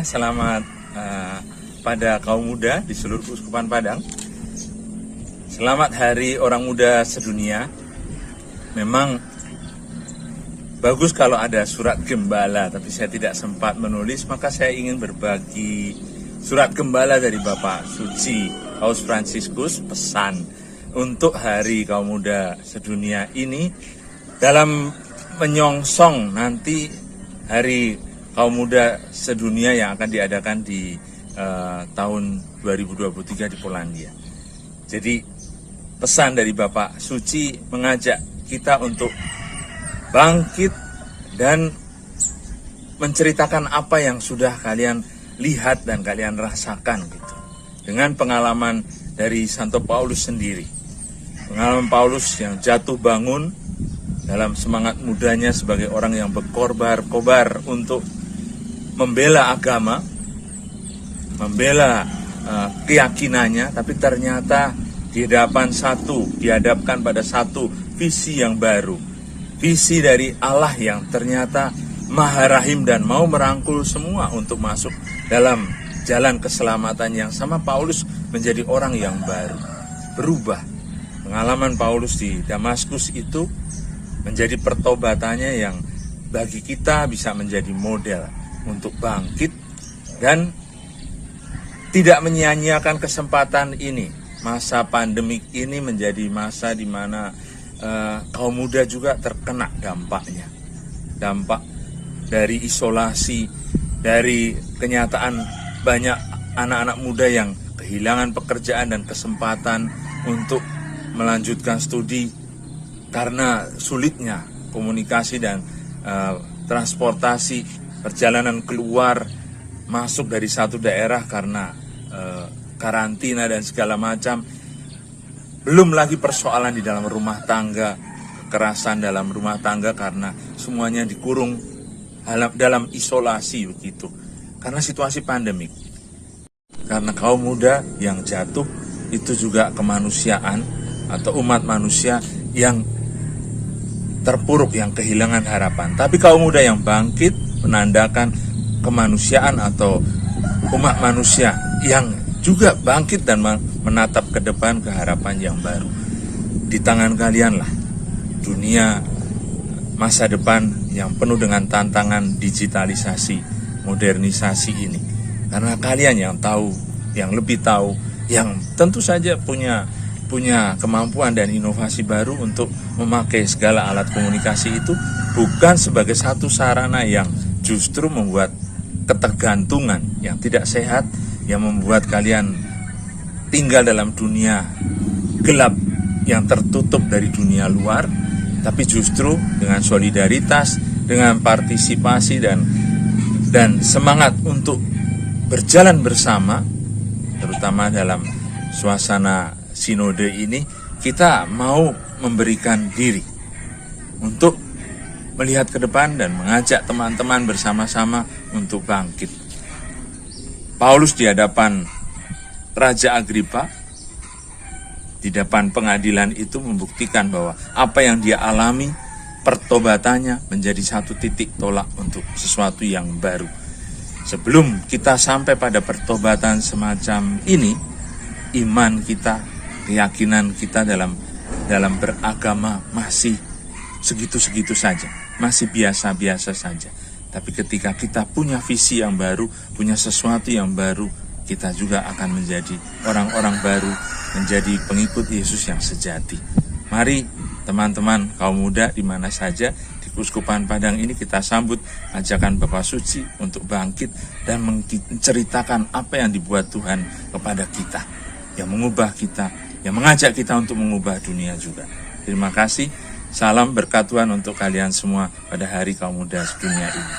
selamat pada kaum muda di seluruh Keuskupan Padang. Selamat Hari Orang Muda Sedunia. Memang bagus kalau ada surat gembala, tapi saya tidak sempat menulis, maka saya ingin berbagi surat gembala dari Bapak Suci Paus Fransiskus, pesan untuk Hari Kaum Muda Sedunia ini dalam menyongsong nanti Hari Kaum Muda Sedunia yang akan diadakan di tahun 2023 di Polandia. Jadi pesan dari Bapak Suci mengajak kita untuk bangkit dan menceritakan apa yang sudah kalian lihat dan kalian rasakan gitu. Dengan pengalaman dari Santo Paulus sendiri. Pengalaman Paulus yang jatuh bangun dalam semangat mudanya sebagai orang yang berkobar-kobar untuk membela agama, membela keyakinannya, tapi ternyata dihadapkan pada satu visi yang baru. Visi dari Allah yang ternyata Maha Rahim dan mau merangkul semua untuk masuk dalam jalan keselamatan yang sama. Paulus menjadi orang yang baru, berubah. Pengalaman Paulus di Damaskus itu menjadi pertobatannya yang bagi kita bisa menjadi model untuk bangkit dan tidak menyia-nyiakan kesempatan ini. Masa pandemik ini menjadi masa di mana kaum muda juga terkena dampaknya. Dampak dari isolasi, dari kenyataan banyak anak-anak muda yang kehilangan pekerjaan dan kesempatan untuk melanjutkan studi karena sulitnya komunikasi dan transportasi, perjalanan keluar masuk dari satu daerah karena karantina dan segala macam. Belum lagi persoalan di dalam rumah tangga, kekerasan dalam rumah tangga karena semuanya dikurung dalam isolasi begitu. Karena situasi pandemik. Karena kaum muda yang jatuh itu juga kemanusiaan atau umat manusia yang terpuruk, yang kehilangan harapan. Tapi kaum muda yang bangkit menandakan kemanusiaan atau umat manusia yang juga bangkit dan menatap ke depan ke harapan yang baru. Di tangan kalianlah dunia masa depan yang penuh dengan tantangan digitalisasi, modernisasi ini. Karena kalian yang tahu, yang lebih tahu, yang tentu saja punya kemampuan dan inovasi baru untuk memakai segala alat komunikasi itu bukan sebagai satu sarana yang justru membuat ketergantungan yang tidak sehat, yang membuat kalian tinggal dalam dunia gelap yang tertutup dari dunia luar, tapi justru dengan solidaritas, dengan partisipasi dan semangat untuk berjalan bersama, terutama dalam suasana sinode ini, kita mau memberikan diri untuk melihat ke depan dan mengajak teman-teman bersama-sama untuk bangkit. Paulus di hadapan Raja Agripa, di depan pengadilan itu membuktikan bahwa apa yang dia alami, pertobatannya menjadi satu titik tolak untuk sesuatu yang baru. Sebelum kita sampai pada pertobatan semacam ini, iman kita, keyakinan kita dalam beragama masih segitu-segitu saja, masih biasa-biasa saja. Tapi ketika kita punya visi yang baru, punya sesuatu yang baru, kita juga akan menjadi orang-orang baru, menjadi pengikut Yesus yang sejati. Mari teman-teman kaum muda di mana saja di Keuskupan Padang ini kita sambut ajakan Bapak Suci untuk bangkit dan menceritakan apa yang dibuat Tuhan kepada kita, yang mengubah kita, yang mengajak kita untuk mengubah dunia juga. Terima kasih. Salam berkat Tuhan untuk kalian semua pada Hari Kaum Muda Sedunia ini.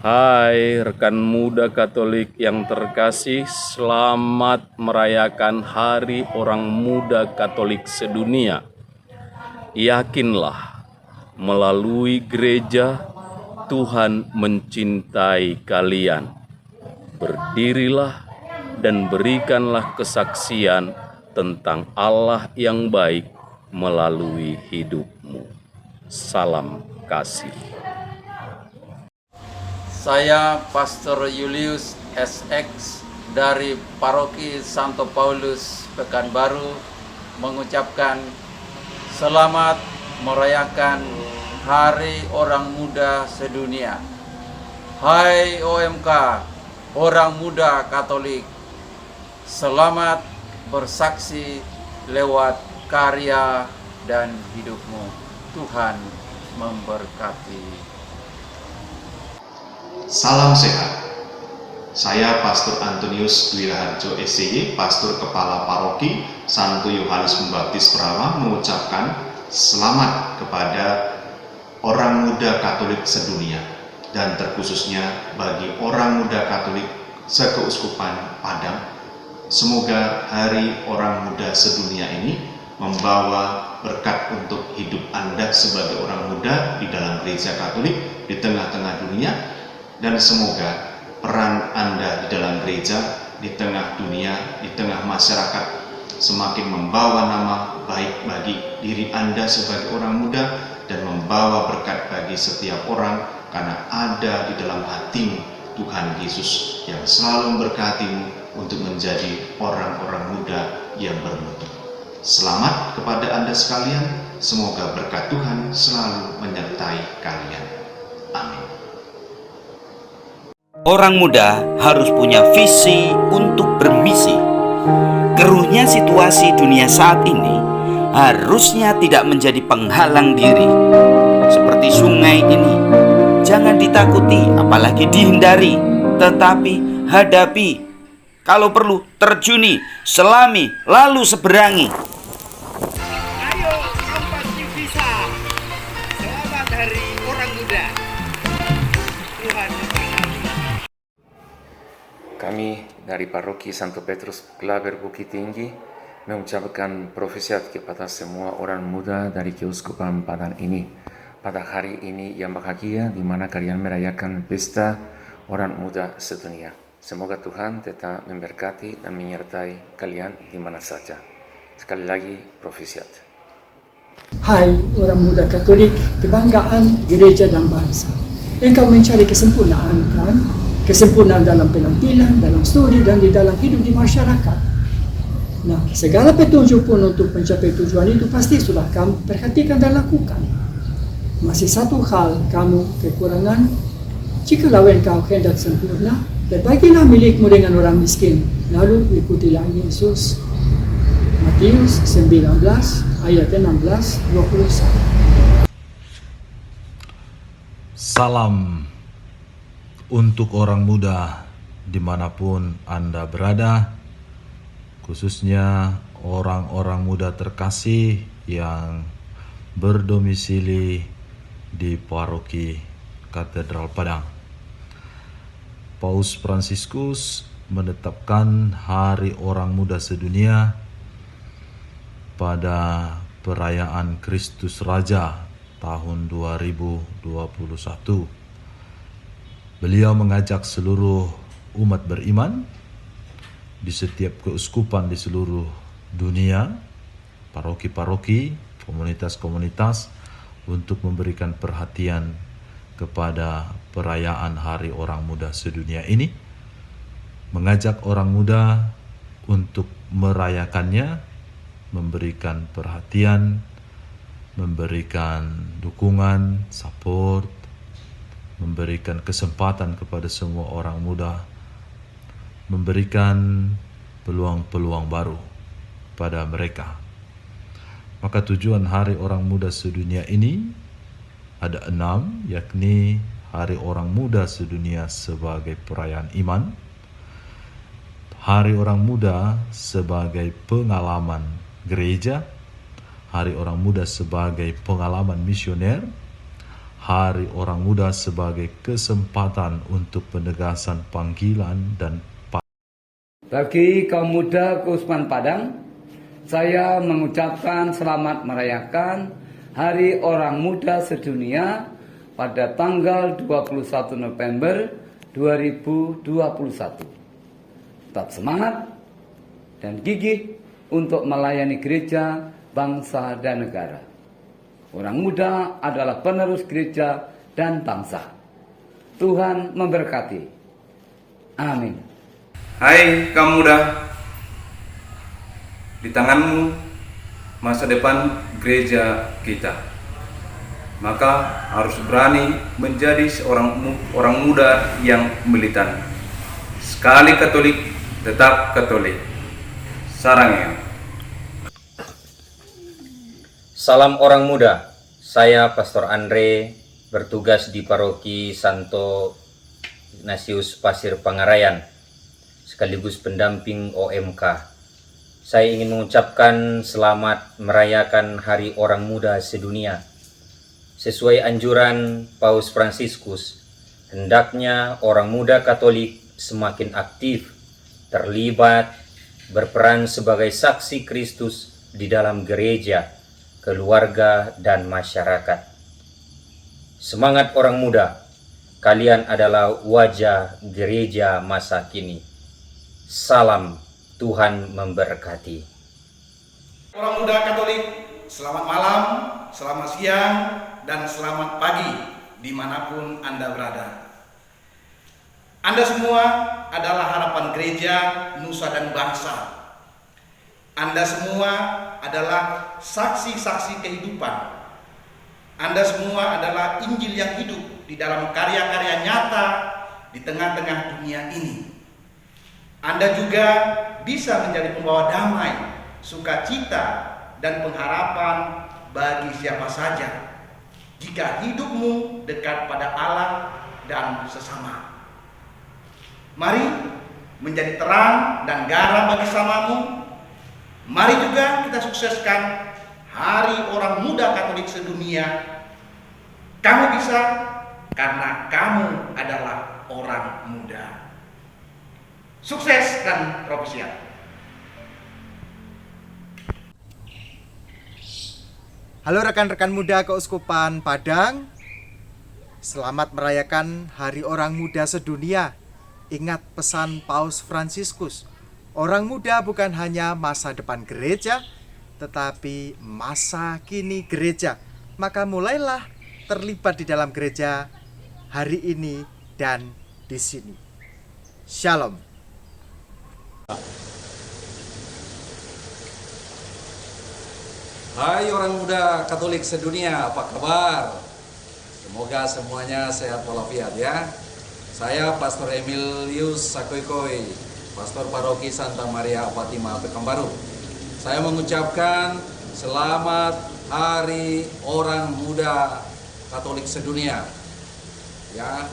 Hai rekan muda Katolik yang terkasih, selamat merayakan Hari Orang Muda Katolik Sedunia. Yakinlah, melalui gereja Tuhan mencintai kalian. Berdirilah dan berikanlah kesaksian tentang Allah yang baik melalui hidupmu. Salam kasih. Saya Pastor Julius SX dari Paroki Santo Paulus Pekanbaru mengucapkan selamat merayakan Hari Orang Muda Sedunia. Hai OMK, Orang Muda Katolik, selamat bersaksi lewat karya dan hidupmu. Tuhan memberkati. Salam sehat. Saya Pastor Antonius Dwi Raharjo SCY, Pastor Kepala Paroki Santo Yohanes Pembaptis Perawa, mengucapkan selamat kepada orang muda Katolik sedunia dan terkhususnya bagi orang muda Katolik Sekeuskupan Padang. Semoga Hari Orang Muda Sedunia ini membawa berkat untuk hidup Anda sebagai orang muda di dalam gereja Katolik di tengah-tengah dunia, dan semoga peran Anda di dalam gereja, di tengah dunia, di tengah masyarakat semakin membawa nama baik bagi diri Anda sebagai orang muda dan membawa berkat bagi setiap orang, karena ada di dalam hatimu Tuhan Yesus yang selalu memberkatimu untuk menjadi orang-orang muda yang bermutu. Selamat kepada Anda sekalian, semoga berkat Tuhan selalu menyertai kalian. Amin. Orang muda harus punya visi untuk bermisi. Keruhnya situasi dunia saat ini harusnya tidak menjadi penghalang diri. Seperti sungai ini, jangan ditakuti apalagi dihindari, tetapi hadapi. Kalau perlu terjuni, selami, lalu seberangi. Ayo, kamu pasti bisa. Selamat Hari Orang Muda. Tuhan memberkati. Kami dari Paroki Santo Petrus Klaber Bukit Tinggi mengucapkan profesiat kepada semua orang muda dari Keuskupan Padang ini pada hari ini yang bahagia di mana kalian merayakan pesta orang muda sedunia. Semoga Tuhan tetap memberkati dan menyertai kalian di mana saja. Sekali lagi profesiat. Hai orang muda Katolik, kebanggaan gereja dan bangsa. Engkau mencari kesempurnaan, kan? Kesempurnaan dalam penampilan, dalam studi, dan di dalam hidup di masyarakat. Nah, segala petunjuk pun untuk mencapai tujuan itu pasti sudah kamu perhatikan dan lakukan. Masih satu hal kamu kekurangan. Jikalau engkau hendak sempurna, berbagilah milikmu dengan orang miskin, lalu ikutilah Yesus. Matius 19 ayat 16-21. Salam untuk orang muda dimanapun Anda berada, khususnya orang-orang muda terkasih yang berdomisili di Paroki Katedral Padang. Paus Fransiskus menetapkan Hari Orang Muda Sedunia pada perayaan Kristus Raja tahun 2021. Beliau mengajak seluruh umat beriman di setiap keuskupan di seluruh dunia, paroki-paroki, komunitas-komunitas untuk memberikan perhatian kepada perayaan Hari Orang Muda Sedunia ini, mengajak orang muda untuk merayakannya, memberikan perhatian, memberikan dukungan, support, memberikan kesempatan kepada semua orang muda, memberikan peluang-peluang baru pada mereka. Maka tujuan Hari Orang Muda Sedunia ini ada 6, yakni Hari Orang Muda Sedunia sebagai perayaan iman, Hari Orang Muda sebagai pengalaman gereja, Hari Orang Muda sebagai pengalaman misioner, Hari Orang Muda sebagai kesempatan untuk penegasan panggilan dan bagi kaum muda Keuskupan Padang, saya mengucapkan selamat merayakan Hari Orang Muda Sedunia pada tanggal 21 November 2021. Tetap semangat dan gigih untuk melayani gereja, bangsa, dan negara. Orang muda adalah penerus gereja dan bangsa. Tuhan memberkati. Amin. Hai kaum muda, di tanganmu masa depan gereja kita. Maka harus berani menjadi orang muda yang militan. Sekali Katolik, tetap Katolik. Sarangnya. Salam orang muda. Saya Pastor Andre, bertugas di Paroki Santo Ignatius Pasir Pangarayan, sekaligus pendamping OMK. Saya ingin mengucapkan selamat merayakan Hari Orang Muda Sedunia. Sesuai anjuran Paus Fransiskus, hendaknya orang muda Katolik semakin aktif, terlibat, berperan sebagai saksi Kristus di dalam gereja, keluarga, dan masyarakat. Semangat orang muda, kalian adalah wajah gereja masa kini. Salam, Tuhan memberkati. Orang muda Katolik, selamat malam, selamat siang, dan selamat pagi dimanapun Anda berada. Anda semua adalah harapan gereja, nusa, dan bangsa. Anda semua adalah saksi-saksi kehidupan. Anda semua adalah Injil yang hidup di dalam karya-karya nyata di tengah-tengah dunia ini. Anda juga bisa menjadi pembawa damai, sukacita, dan pengharapan bagi siapa saja jika hidupmu dekat pada Allah dan sesama. Mari menjadi terang dan garam bagi samamu. Mari juga kita sukseskan Hari Orang Muda Katolik Sedunia. Kamu bisa karena kamu adalah orang muda. Sukses dan propesiat. Halo rekan-rekan muda Keuskupan Padang. Selamat merayakan Hari Orang Muda Sedunia. Ingat pesan Paus Fransiskus. Orang muda bukan hanya masa depan gereja, tetapi masa kini gereja. Maka mulailah terlibat di dalam gereja hari ini dan di sini. Shalom. Hai orang muda Katolik sedunia, apa kabar? Semoga semuanya sehat walafiat ya. Saya Pastor Emilius Sakoikoi, Pastor Paroki Santa Maria Fatima Pekanbaru. Saya mengucapkan selamat Hari Orang Muda Katolik Sedunia. Ya,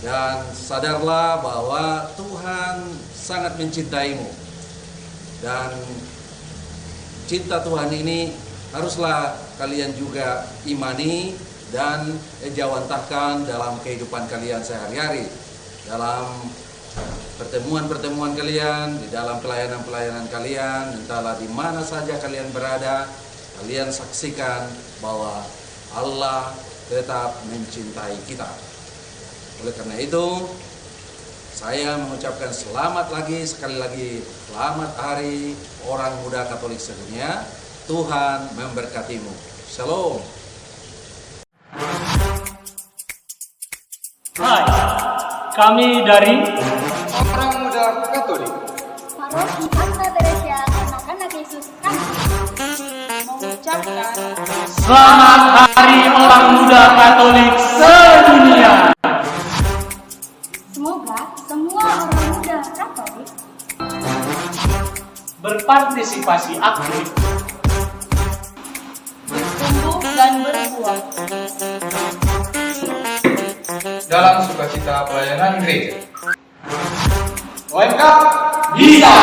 dan sadarlah bahwa Tuhan sangat mencintaimu. Dan cinta Tuhan ini haruslah kalian juga imani dan jawantahkan dalam kehidupan kalian sehari-hari, dalam pertemuan-pertemuan kalian, di dalam pelayanan-pelayanan kalian, entahlah di mana saja kalian berada, kalian saksikan bahwa Allah tetap mencintai kita. Oleh karena itu, saya mengucapkan sekali lagi selamat Hari Orang Muda Katolik Sedunia. Tuhan memberkatimu. Shalom. Hai, kami dari Orang Muda Katolik Paroki Santa Teresia Anak-anak Yesus mengucapkan Selamat Hari Orang Muda Katolik Sedunia. Semoga semua orang muda Katolik berpartisipasi aktif, bertumbuh dan berbuah dalam sukacita pelayanan gereja. OMK bisa.